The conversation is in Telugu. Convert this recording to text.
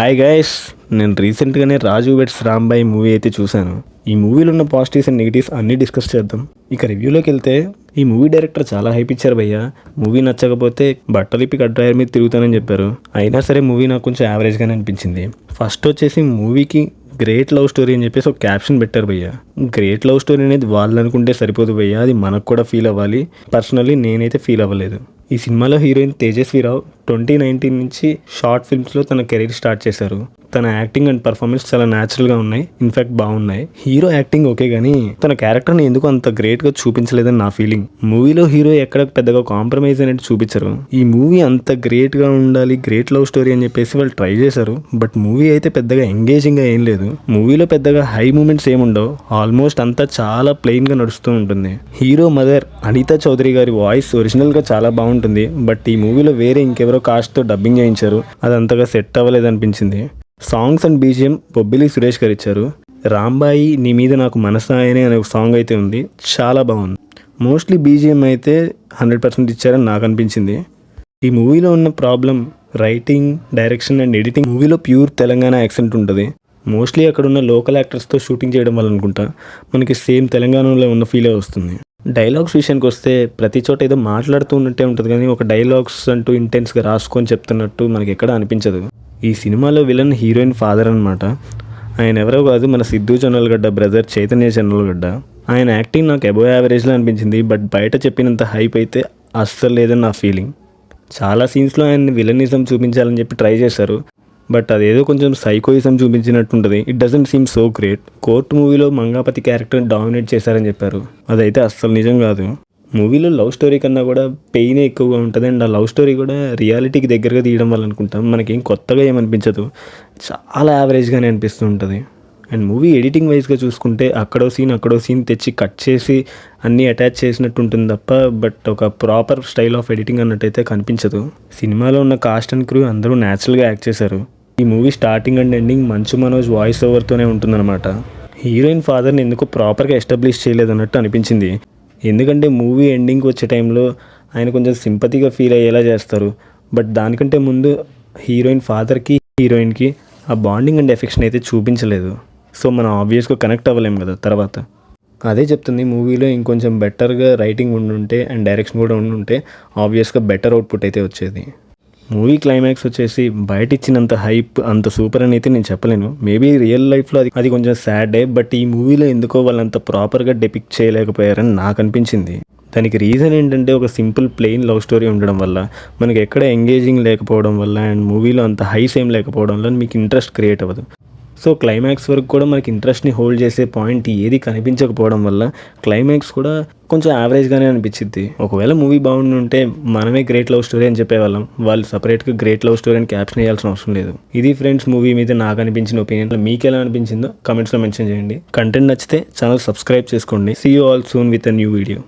హాయ్ గైస్, నేను రీసెంట్గానే రాజు వెడ్స్ రాంబాయి మూవీ అయితే చూశాను. ఈ మూవీలో ఉన్న పాజిటివ్స్ అండ్ నెగిటివ్స్ అన్నీ డిస్కస్ చేద్దాం. ఇక రివ్యూలోకి వెళ్తే ఈ మూవీ డైరెక్టర్ చాలా హైప్ ఇచ్చారు భయ్య. మూవీ నచ్చకపోతే బట్టలిప్పి కడ్రాయర్ మీద తిరుగుతానని చెప్పారు. అయినా సరే మూవీ నాకు కొంచెం యావరేజ్గానే అనిపించింది. ఫస్ట్ వచ్చేసి మూవీకి గ్రేట్ లవ్ స్టోరీ అని చెప్పేసి ఒక క్యాప్షన్ పెట్టారు భయ్య. గ్రేట్ లవ్ స్టోరీ అనేది వాళ్ళు అనుకుంటే సరిపోదు భయ్య, అది మనకు కూడా ఫీల్ అవ్వాలి. పర్సనల్లీ నేనైతే ఫీల్ అవ్వలేదు. ఈ సినిమాలో హీరోయిన్ తేజస్విరావు 2019 నుంచి షార్ట్ ఫిల్మ్స్లో తన కెరీర్ స్టార్ట్ చేశారు. తన యాక్టింగ్ అండ్ పర్ఫార్మెన్స్ చాలా న్యాచురల్గా ఉన్నాయి, ఇన్ఫాక్ట్ బాగున్నాయి. హీరో యాక్టింగ్ ఓకే కానీ తన క్యారెక్టర్ని ఎందుకు అంత గ్రేట్గా చూపించలేదని నా ఫీలింగ్. మూవీలో హీరో ఎక్కడ పెద్దగా కాంప్రమైజ్ అనేది చూపించరు. ఈ మూవీ అంత గ్రేట్గా ఉండాలి, గ్రేట్ లవ్ స్టోరీ అని చెప్పేసి వాళ్ళు ట్రై చేశారు. బట్ మూవీ అయితే పెద్దగా ఎంగేజింగ్గా ఏం లేదు. మూవీలో పెద్దగా హై మూమెంట్స్ ఏముండవు. ఆల్మోస్ట్ అంతా చాలా ప్లెయిన్గా నడుస్తూ ఉంటుంది. హీరో మదర్ అనితా చౌదరి గారి వాయిస్ ఒరిజినల్గా చాలా బాగుంటుంది. బట్ ఈ మూవీలో వేరే ఇంకెవరో కాస్ట్తో డబ్బింగ్ చేయించారు, అది అంతగా సెట్ అవ్వలేదు అనిపించింది. Songs and BGM Bobbili Suresh గారు ఇచ్చారు. రాంబాయి నీ మీద నాకు మనసాయనే అనే ఒక సాంగ్ అయితే ఉంది, చాలా బాగుంది. మోస్ట్లీ బీజిఎం అయితే 100% ఇచ్చారని నాకు అనిపించింది. ఈ మూవీలో ఉన్న problem writing, direction and editing. మూవీలో ప్యూర్ తెలంగాణ యాక్సెంట్ ఉంటుంది. మోస్ట్లీ అక్కడ ఉన్న లోకల్ యాక్టర్స్తో షూటింగ్ చేయడం వల్ల అనుకుంటా మనకి సేమ్ తెలంగాణలో ఉన్న ఫీలే వస్తుంది. డైలాగ్స్ విషయానికి వస్తే ప్రతి చోట ఏదో మాట్లాడుతూ ఉన్నట్టే ఉంటుంది కానీ ఒక డైలాగ్స్ అంటూ ఇంటెన్స్గా రాసుకొని చెప్తున్నట్టు మనకి ఎక్కడ అనిపించదు. ఈ సినిమాలో విలన్ హీరోయిన్ ఫాదర్ అనమాట. ఆయన ఎవరో కాదు, మన సిద్ధు జొన్నలగడ్డ బ్రదర్ చైతన్య జొన్నలగడ్డ. ఆయన యాక్టింగ్ నాకు అబోవ్ యావరేజ్లో అనిపించింది. బట్ బయట చెప్పినంత హైప్ అయితే అస్సలు లేదని నా ఫీలింగ్. చాలా సీన్స్లో ఆయన విలనిజం చూపించాలని చెప్పి ట్రై చేశారు. బట్ అదేదో కొంచెం సైకోయిజం చూపించినట్టుంటుంది. It doesn't seem so great. Court మూవీలో మంగాపతి క్యారెక్టర్ డామినేట్ చేశారని చెప్పారు, అదైతే అస్సలు నిజం కాదు. మూవీలో లవ్ స్టోరీ కన్నా కూడా పెయినే ఎక్కువగా ఉంటుంది. అండ్ ఆ లవ్ స్టోరీ కూడా రియాలిటీకి దగ్గరగా తీయడం వల్ల అనుకుంటాం మనకేం కొత్తగా ఏమనిపించదు, చాలా యావరేజ్గానే అనిపిస్తూ ఉంటుంది. అండ్ మూవీ ఎడిటింగ్ వైజ్గా చూసుకుంటే అక్కడో సీన్ తెచ్చి కట్ చేసి అన్నీ అటాచ్ చేసినట్టు ఉంటుంది తప్ప బట్ ఒక ప్రాపర్ స్టైల్ ఆఫ్ ఎడిటింగ్ అన్నట్టయితే కనిపించదు. సినిమాలో ఉన్న కాస్ట్ అండ్ క్రూ అందరూ న్యాచురల్గా యాక్ట్ చేశారు. ఈ movie starting and ending Manchu Manoj voice ఓవర్తోనే ఉంటుందన్నమాట. హీరోయిన్ ఫాదర్ని ఎందుకు ప్రాపర్గా ఎస్టాబ్లిష్ చేయలేదన్నట్టు అనిపించింది. ఎందుకంటే మూవీ ఎండింగ్కి వచ్చే టైంలో ఆయన కొంచెం సింపతిగా ఫీల్ అయ్యేలా చేస్తారు. బట్ దానికంటే ముందు హీరోయిన్ ఫాదర్కి హీరోయిన్కి ఆ బాండింగ్ అండ్ ఎఫెక్షన్ అయితే చూపించలేదు. సో మనం ఆబ్వియస్గా కనెక్ట్ అవ్వలేము కదా తర్వాత. అదే చెప్తుంది, మూవీలో ఇంకొంచెం బెటర్గా రైటింగ్ ఉండుంటే అండ్ డైరెక్షన్ కూడా ఉండుంటే ఆబ్వియస్గా బెటర్ అవుట్పుట్ అయితే వచ్చేది. మూవీ క్లైమాక్స్ వచ్చేసి బయట ఇచ్చినంత హైప్ అంత సూపర్ అని అయితే నేను చెప్పలేను. మేబీ రియల్ లైఫ్లో అది కొంచెం సాడే. బట్ ఈ మూవీలో ఎందుకో వాళ్ళంత ప్రాపర్గా డెపిక్ట్ చేయలేకపోయారని నాకు అనిపించింది. దానికి రీజన్ ఏంటంటే ఒక సింపుల్ ప్లెయిన్ లవ్ స్టోరీ ఉండడం వల్ల, మనకి ఎక్కడ ఎంగేజింగ్ లేకపోవడం వల్ల అండ్ మూవీలో అంత హైస్ ఏం లేకపోవడం వల్ల మీకు ఇంట్రెస్ట్ క్రియేట్ అవ్వదు. సో క్లైమాక్స్ వరకు కూడా మనకి ఇంట్రెస్ట్ని హోల్డ్ చేసే పాయింట్ ఏది కనిపించకపోవడం వల్ల క్లైమాక్స్ కూడా కొంచెం యావరేజ్గానే అనిపించింది. ఒకవేళ మూవీ బాగుండి ఉంటే మనమే గ్రేట్ లవ్ స్టోరీ అని చెప్పేవాళ్ళం. వాళ్ళు సపరేట్గా గ్రేట్ లవ్ స్టోరీ అని క్యాప్షన్ వేయాల్సిన అవసరం లేదు. ఇది ఫ్రెండ్స్ మూవీ మీద నాకు అనిపించిన ఒపీనియన్. మీకు ఎలా అనిపించిందో కమెంట్స్లో మెన్షన్ చేయండి. కంటెంట్ నచ్చితే ఛానల్ సబ్స్క్రైబ్ చేసుకోండి. See you all soon with a new video.